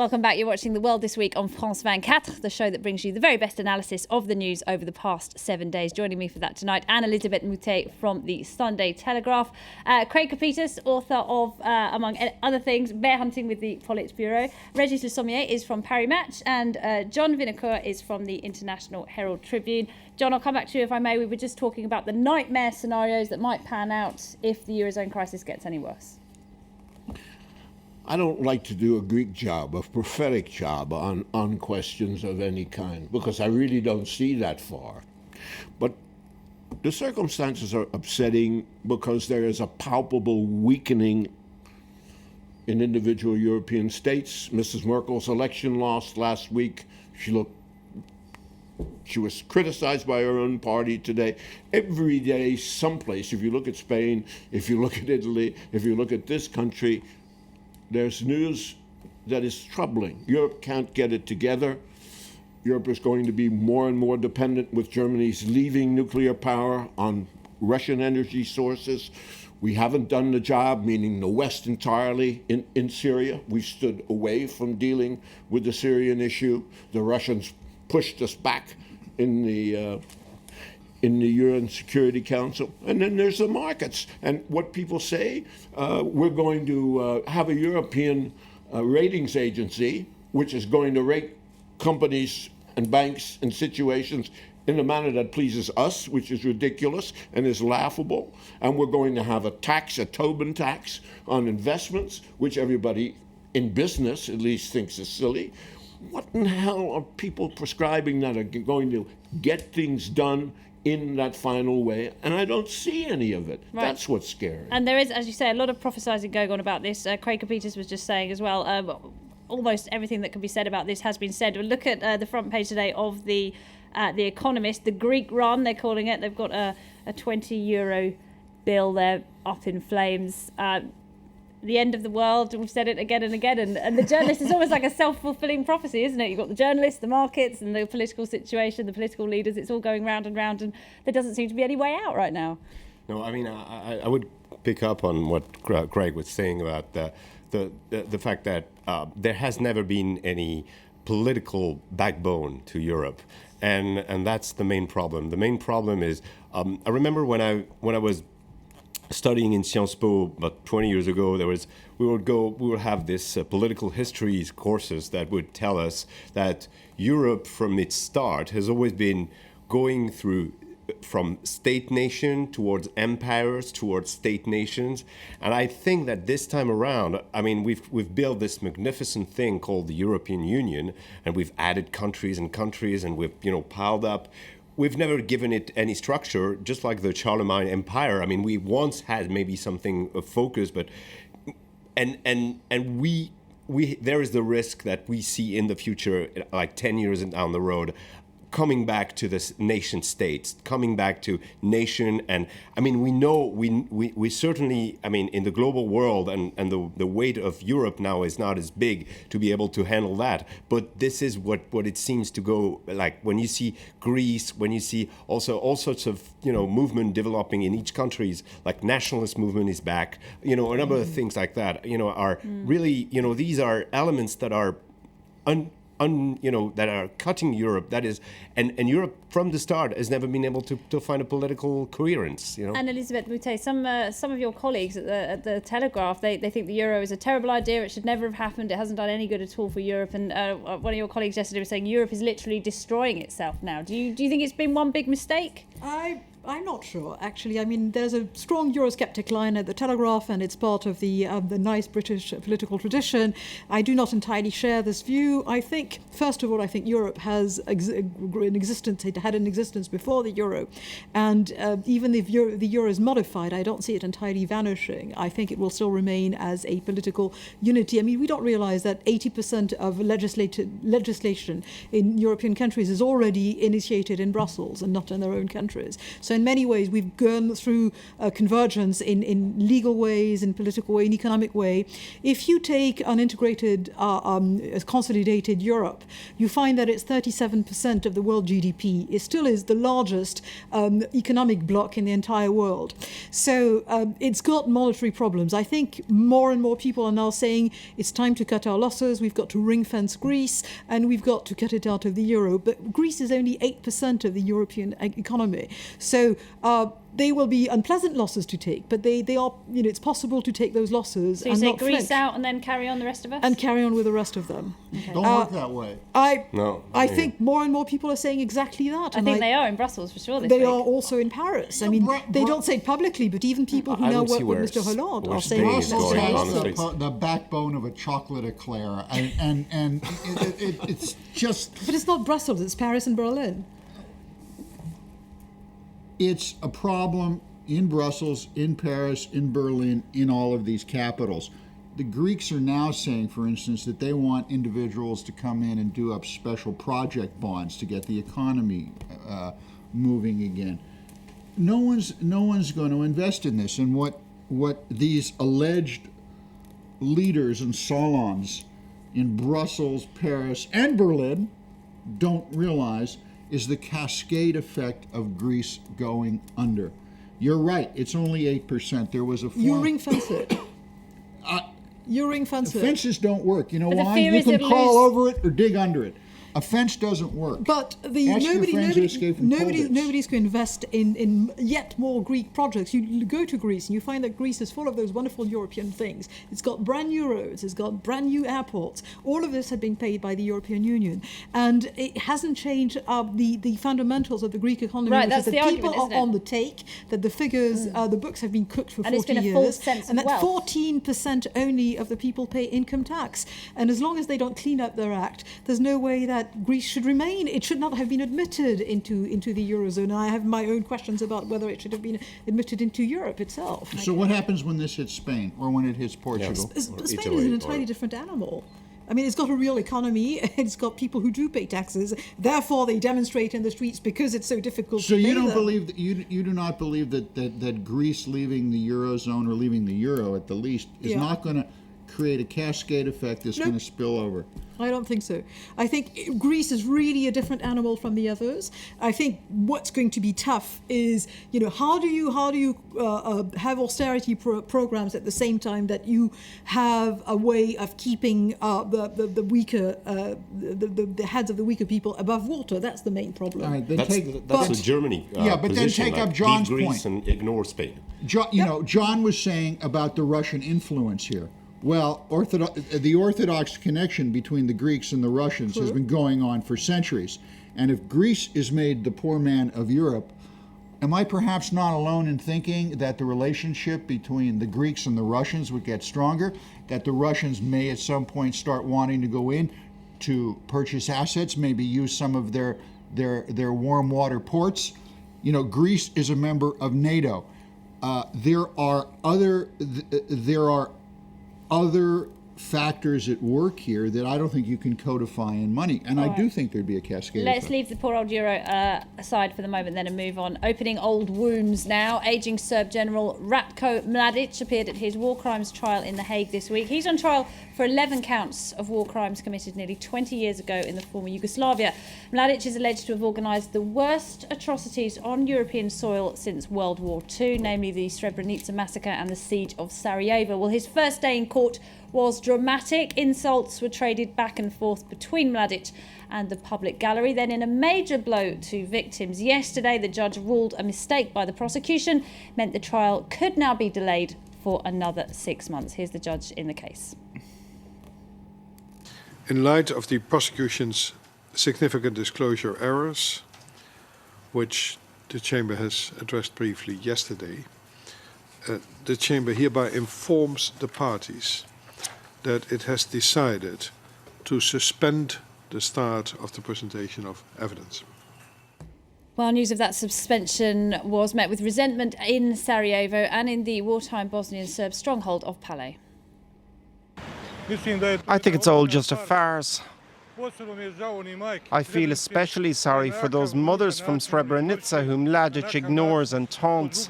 Welcome back. You're watching The World This Week on France 24, the show that brings you the very best analysis of the news over the past 7 days. Joining me for that tonight, Anne-Elisabeth Moutet from the Sunday Telegraph, Craig Kapitas, author of, among other things, Bear Hunting with the Politburo. Régis Le Sommier is from Paris Match, and John Vinocourt is from the International Herald Tribune. John, I'll come back to you if I may. We were just talking about the nightmare scenarios that might pan out if the Eurozone crisis gets any worse. I don't like to do a Greek job, a prophetic job on questions of any kind, because I really don't see that far. But the circumstances are upsetting because there is a palpable weakening in individual European states. Mrs. Merkel's election loss last week, she was criticized by her own party today. Every day, someplace, if you look at Spain, if you look at Italy, if you look at this country, there's news that is troubling. Europe can't get it together. Europe is going to be more and more dependent, with Germany's leaving nuclear power, on Russian energy sources. We haven't done the job, meaning the West entirely, in Syria. We stood away from dealing with the Syrian issue. The Russians pushed us back in the UN Security Council. And then there's the markets. And what people say, we're going to have a European ratings agency, which is going to rate companies and banks and situations in a manner that pleases us, which is ridiculous and is laughable. And we're going to have a tax, a Tobin tax on investments, which everybody in business at least thinks is silly. What in the hell are people prescribing that are going to get things done in that final way? And I don't see any of it. Right. That's what's scary. And there is, as you say, a lot of prophesizing going on about this. Craig Kapitas was just saying as well, almost everything that can be said about this has been said. Look at the front page today of the Economist, the Greek run, they're calling it. They've got a €20 bill there up in flames. The end of the world, we've said it again and again, and the journalist is almost like a self-fulfilling prophecy, isn't it? You've got the journalists, the markets, and the political situation, the political leaders. It's all going round and round, and there doesn't seem to be any way out right now. No, I mean, I would pick up on what Craig was saying about the fact that there has never been any political backbone to Europe, and that's the main problem. The main problem is, I remember when I was studying in Sciences Po about 20 years ago, we would have this political histories courses that would tell us that Europe from its start has always been going through from state nation towards empires, towards state nations. And I think that this time around, I mean, we've built this magnificent thing called the European Union, and we've added countries and we've piled up. We've never given it any structure, just like the Charlemagne Empire. I mean, we once had maybe something of focus, but we there is the risk that we see in the future, like 10 years down the road, coming back to this nation states, coming back to nation. And I mean, we certainly, I mean, in the global world, and the weight of Europe now is not as big to be able to handle that. But this is what it seems to go, like when you see Greece, when you see also all sorts of, movement developing in each countries, like nationalist movement is back, a number of things like that, are really, these are elements that are that are cutting Europe. That is, and Europe from the start has never been able to find a political coherence. Anne-Elisabeth Moutet, some of your colleagues at the Telegraph, they think the euro is a terrible idea. It should never have happened. It hasn't done any good at all for Europe. And one of your colleagues yesterday was saying Europe is literally destroying itself now. Do you think it's been one big mistake? I'm not sure, actually. I mean, there's a strong Eurosceptic line at the Telegraph, and it's part of the nice British political tradition. I do not entirely share this view. I think, first of all, Europe has it had an existence before the euro, and even if the euro is modified, I don't see it entirely vanishing. I think it will still remain as a political unity. I mean, we don't realize that 80% of legislation in European countries is already initiated in Brussels and not in their own countries. So So in many ways, we've gone through convergence in legal ways, in political way, in economic way. If you take an integrated, consolidated Europe, you find that it's 37% of the world GDP. It still is the largest economic bloc in the entire world. So it's got monetary problems. I think more and more people are now saying it's time to cut our losses, we've got to ring-fence Greece, and we've got to cut it out of the euro. But Greece is only 8% of the European economy. So they will be unpleasant losses to take, but they are, it's possible to take those losses So you and say not Greece flinch out and then carry on the rest of us? and carry on with the rest of them. Don't work that way. I think more and more people are saying exactly that. I and think they are in Brussels for sure this They week. are also in Paris. I mean, they don't say it publicly, but even people who I now don't see work with where Mr. Hollande where are saying Spain is Brussels going, has honestly. the backbone of a chocolate eclair, and it's just But it's not Brussels, it's Paris and Berlin. it's a problem in Brussels, in Paris, in Berlin, in all of these capitals. The Greeks are now saying, for instance, that they want individuals to come in and do up special project bonds to get the economy moving again. No one's going to invest in this. And what these alleged leaders and salons in Brussels, Paris, and Berlin don't realize is the cascade effect of Greece going under. You're right, it's only 8%. There was a You ring fence it. You ring fence it. Fences don't work. You know But the why? fear You is can it'll crawl lose- over it or dig under it. A fence doesn't work. But Ask your friends who escaped from Colditz. nobody's going to invest in yet more Greek projects. You go to Greece and you find that Greece is full of those wonderful European things. It's got brand new roads, it's got brand new airports. All of this had been paid by the European Union. And it hasn't changed the fundamentals of the Greek economy. Right, which that's is the that people argument, isn't are it? on the take, that the figures, the books have been cooked for And 40 it's been a years. false sense and of that wealth. 14% only of the people pay income tax. And as long as they don't clean up their act, there's no way that Greece should remain. It should not have been admitted into the Eurozone. I have my own questions about whether it should have been admitted into Europe itself. So what happens when this hits Spain or when it hits Portugal? Spain Italy is an or- entirely different animal. I mean, it's got a real economy. It's got people who do pay taxes. Therefore, they demonstrate in the streets because it's so difficult So to pay you don't them. believe that you do not believe that Greece leaving the Eurozone or leaving the euro at the least is Yeah. not going to create a cascade effect that's Nope. going to spill over. I don't think so. I think Greece is really a different animal from the others. I think what's going to be tough is, how do you have austerity programs at the same time that you have a way of keeping the weaker, the heads of the weaker people above water? That's the main problem. All right, then That's but- the Germany Yeah, but then position, take up like, John's leave Greece point. and ignore Spain. John was saying about the Russian influence here. Well, the Orthodox connection between the Greeks and the Russians has been going on for centuries. And if Greece is made the poor man of Europe, am I perhaps not alone in thinking that the relationship between the Greeks and the Russians would get stronger? That the Russians may at some point start wanting to go in to purchase assets, maybe use some of their warm water ports? Greece is a member of NATO. There are other factors at work here that I don't think you can codify in money, and I do think there'd be a cascade Let's effect. leave the poor old euro aside for the moment then and move on. Opening old wounds now. Aging Serb General Ratko Mladic appeared at his war crimes trial in The Hague this week. He's on trial for 11 counts of war crimes committed nearly 20 years ago in the former Yugoslavia. Mladic is alleged to have organised the worst atrocities on European soil since World War II, namely the Srebrenica massacre and the siege of Sarajevo. Well, his first day in court was dramatic. Insults were traded back and forth between Mladic and the public gallery. Then, in a major blow to victims yesterday, the judge ruled a mistake by the prosecution meant the trial could now be delayed for another 6 months. Here's the judge in the case. In light of the prosecution's significant disclosure errors, which the Chamber has addressed briefly yesterday, the Chamber hereby informs the parties that it has decided to suspend the start of the presentation of evidence. Well, news of that suspension was met with resentment in Sarajevo and in the wartime Bosnian Serb stronghold of Pale. I think it's all just a farce. I feel especially sorry for those mothers from Srebrenica whom Mladic ignores and taunts.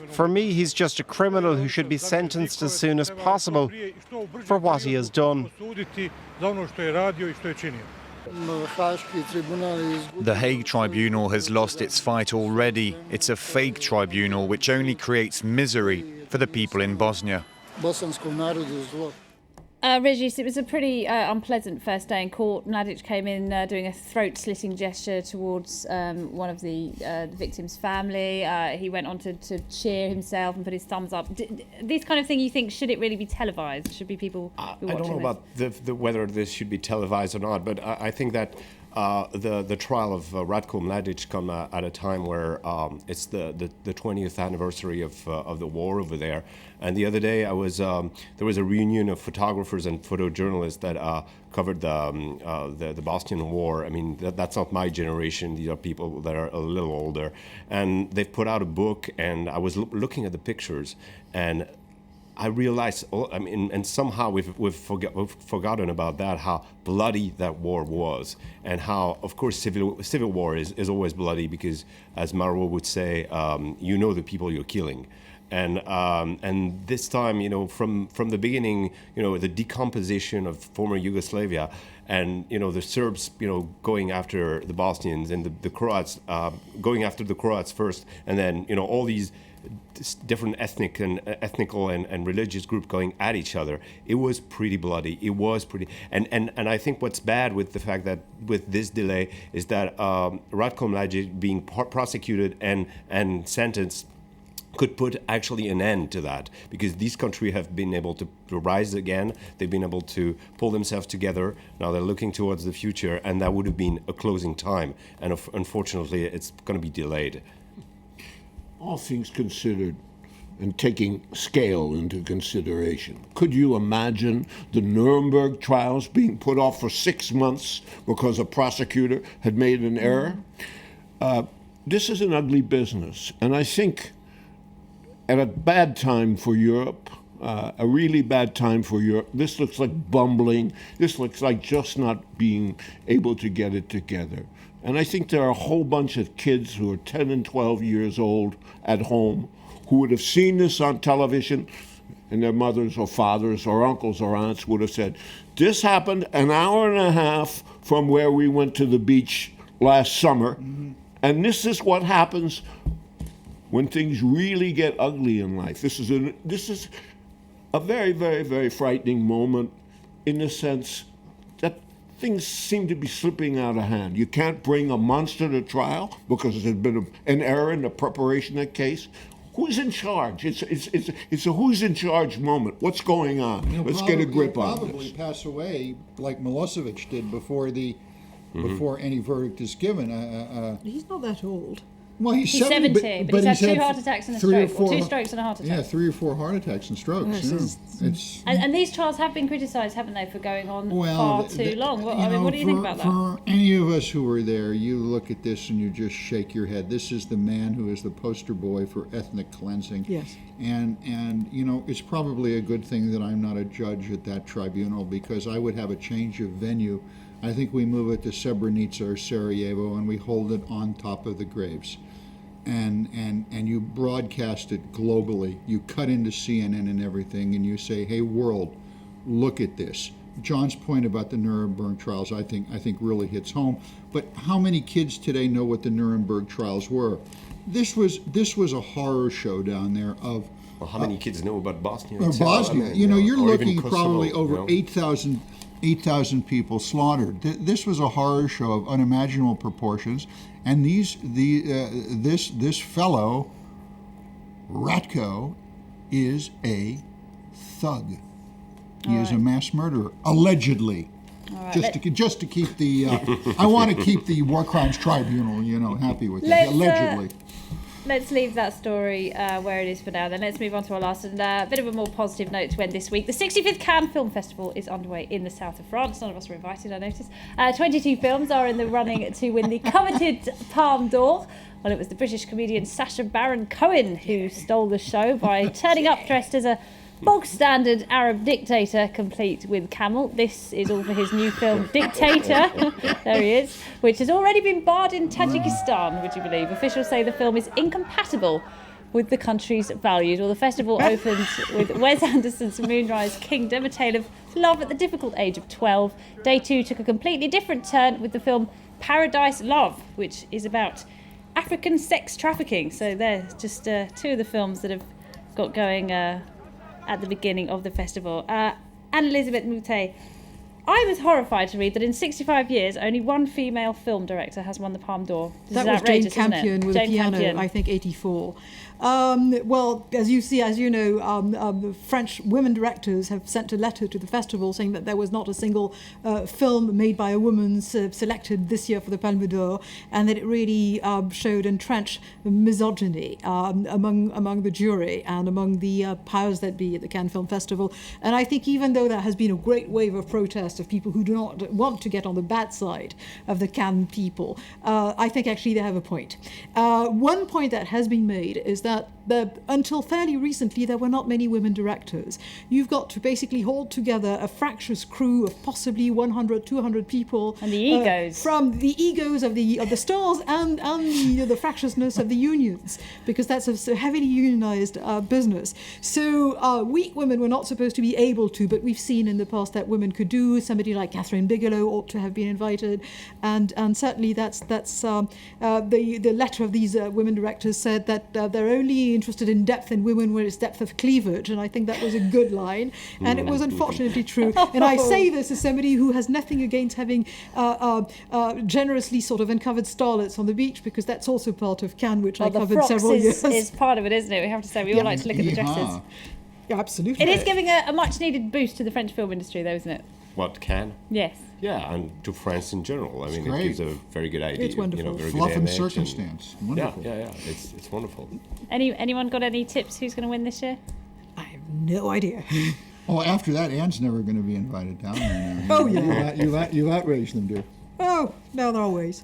For me, he's just a criminal who should be sentenced as soon as possible for what he has done. The Hague Tribunal has lost its fight already. It's a fake tribunal which only creates misery for the people in Bosnia. Regis, it was a pretty unpleasant first day in court. Mladic came in doing a throat-slitting gesture towards one of the victim's family. He went on to cheer himself and put his thumbs up. This kind of thing, you think, should it really be televised? Should be people be watching I don't know about whether this should be televised or not, but I think that the trial of Ratko Mladic come at a time where it's the 20th anniversary of the war over there. And the other day, there was a reunion of photographers and photojournalists that covered the Bosnian War. I mean, that's not my generation. These are people that are a little older, and they've put out a book. And I was looking at the pictures, and I realized, and somehow we've forgotten about that, how bloody that war was, and how, of course, civil war is always bloody because, as Marwa would say, you know the people you're killing. And this time, from the beginning, the decomposition of former Yugoslavia, and the Serbs, going after the Bosnians, and the Croats going after the Croats first, and then all these different ethnical and religious groups going at each other. It was pretty bloody. It was pretty, and I think what's bad with the fact that with this delay is that Ratko Mladic being prosecuted and sentenced could put actually an end to that, because these countries have been able to rise again. They've been able to pull themselves together. Now they're looking towards the future, and that would have been a closing time. And unfortunately, it's going to be delayed. All things considered, and taking scale into consideration, could you imagine the Nuremberg trials being put off for 6 months because a prosecutor had made an error? This is an ugly business, and I think at a bad time for Europe, a really bad time for Europe. This looks like bumbling. This looks like just not being able to get it together. And I think there are a whole bunch of kids who are 10 and 12 years old at home who would have seen this on television, and their mothers or fathers or uncles or aunts would have said, this happened an hour and a half from where we went to the beach last summer, and this is what happens when things really get ugly in life. This is a very, very, very frightening moment in the sense that things seem to be slipping out of hand. You can't bring a monster to trial because there's been an error in the preparation of the case. Who's in charge? It's a who's in charge moment. What's going on? Let's get a grip on this. He'll probably pass away like Milosevic did before any verdict is given. He's not that old. Well, he's 70, but he's had 2 heart attacks and a stroke, or 2 strokes and a heart attack. Yeah, 3 or 4 heart attacks and strokes. And these trials have been criticised, haven't they, for going on far too long? What do you think about that? For any of us who were there, you look at this and you just shake your head. This is the man who is the poster boy for ethnic cleansing. Yes. And it's probably a good thing that I'm not a judge at that tribunal, because I would have a change of venue. I think we move it to Srebrenica or Sarajevo and we hold it on top of the graves. And you broadcast it globally. You cut into CNN and everything, and you say, "Hey, world, look at this." John's point about the Nuremberg trials, I think really hits home. But how many kids today know what the Nuremberg trials were? This was a horror show down there of. Well, how many kids know about Bosnia? Bosnia, you're looking probably over 8,000 people slaughtered. This was a horror show of unimaginable proportions. And this fellow, Ratko, is a thug. He is a mass murderer, allegedly. Right, just to keep the, I want to keep the War Crimes Tribunal, happy with that. Allegedly. Let's leave that story where it is for now. Then let's move on to our last and bit of a more positive note to end this week. The 65th Cannes Film Festival is underway in the south of France. None of us were invited, I noticed. 22 films are in the running to win the coveted Palme d'Or. Well, it was the British comedian Sacha Baron Cohen who stole the show by turning up dressed as a Bog standard Arab dictator, complete with camel. This is all for his new film Dictator. There he is, which has already been barred in Tajikistan, would you believe? Officials say the film is incompatible with the country's values. Well, the festival opens with Wes Anderson's Moonrise Kingdom, a tale of love at the difficult age of 12. Day 2 took a completely different turn with the film Paradise Love, which is about African sex trafficking. So they're just two of the films that have got going at the beginning of the festival. Anne-Elisabeth Moutet, I was horrified to read that in 65 years, only one female film director has won the Palme d'Or. That was Jane Campion with Jane a piano, Campion. I think 84. Well, as you know, the French women directors have sent a letter to the festival saying that there was not a single film made by a woman selected this year for the Palme d'Or, and that it really showed entrenched misogyny among the jury and among the powers that be at the Cannes Film Festival. And I think even though there has been a great wave of protest of people who do not want to get on the bad side of the Cannes people, I think actually they have a point. One point that has been made is that until fairly recently there were not many women directors. You've got to basically hold together a fractious crew of possibly 100, 200 people. And the egos. From the egos of the stars and the fractiousness of the unions, because that's a heavily unionized business. So weak women were not supposed to be able to, but we've seen in the past that women could do. Somebody like Catherine Bigelow ought to have been invited, and certainly that's the letter of these women directors said that they're only interested in depth in women when it's depth of cleavage, and I think that was a good line, and it was unfortunately true. And I say this as somebody who has nothing against having generously sort of uncovered starlets on the beach, because that's also part of Cannes, which I covered several years. Is part of it, isn't it? We have to say we all like to look at the dresses. Yeah, absolutely. It is giving a much needed boost to the French film industry, though, isn't it? What can? Yes. Yeah, and to France in general. I mean, great. it gives a very good idea. It's wonderful. Very Fluff good and image circumstance. Wonderful. Yeah. It's wonderful. Anyone got any tips? Who's going to win this year? I have no idea. Oh, after that, Anne's never going to be invited down there now. Oh, yeah. You've outraged them, dear. Oh, no, there are ways.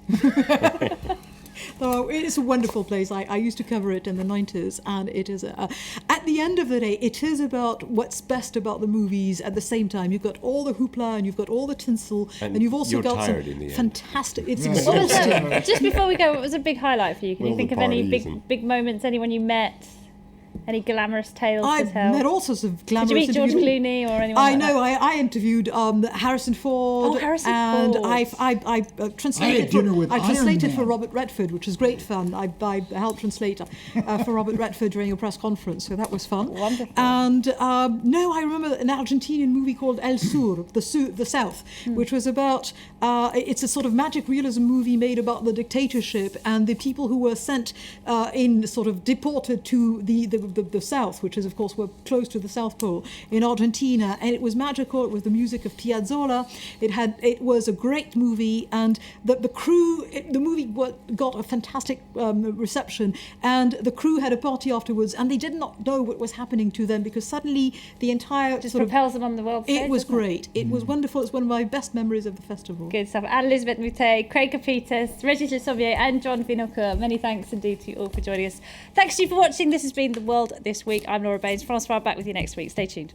Oh, it's a wonderful place. I used to cover it in the 90s, and it is, at the end of the day, it is about what's best about the movies. At the same time, you've got all the hoopla, and you've got all the tinsel, and you've also you're got some tired in the end. fantastic. It's Yeah. What was exhausting. just before we go, what was a big highlight for you? Can you Well, think the of any parties and- big moments? Anyone you met? Any glamorous tales to I've tell? met all sorts of Did glamorous you meet George interviews. Clooney or anyone? I like know. that? I interviewed Harrison Ford. Oh, Harrison and Ford. I translated. I had dinner with I translated Iron for Man. Robert Redford, which was great fun. I helped translate for Robert Redford during a press conference, so that was fun. Wonderful. And no, I remember an Argentinian movie called El Sur, the South, which was about. It's a sort of magic realism movie made about the dictatorship and the people who were sent deported to the South, which is of course were close to the South Pole in Argentina, and it was magical. It was the music of Piazzolla. It was a great movie, and the crew. The movie got a fantastic reception, and the crew had a party afterwards, and they did not know what was happening to them because suddenly the entire Just propels them on the world stage. it was doesn't it? great. It was wonderful. It's one of my best memories of the festival. Good stuff. Anne-Elisabeth Moutet, Craig Capitas, Regis Le Sommier and John Vinocourt. Many thanks indeed to you all for joining us. Thanks to you for watching. This has been The World This Week. I'm Laura Baines. Francois back with you next week. Stay tuned.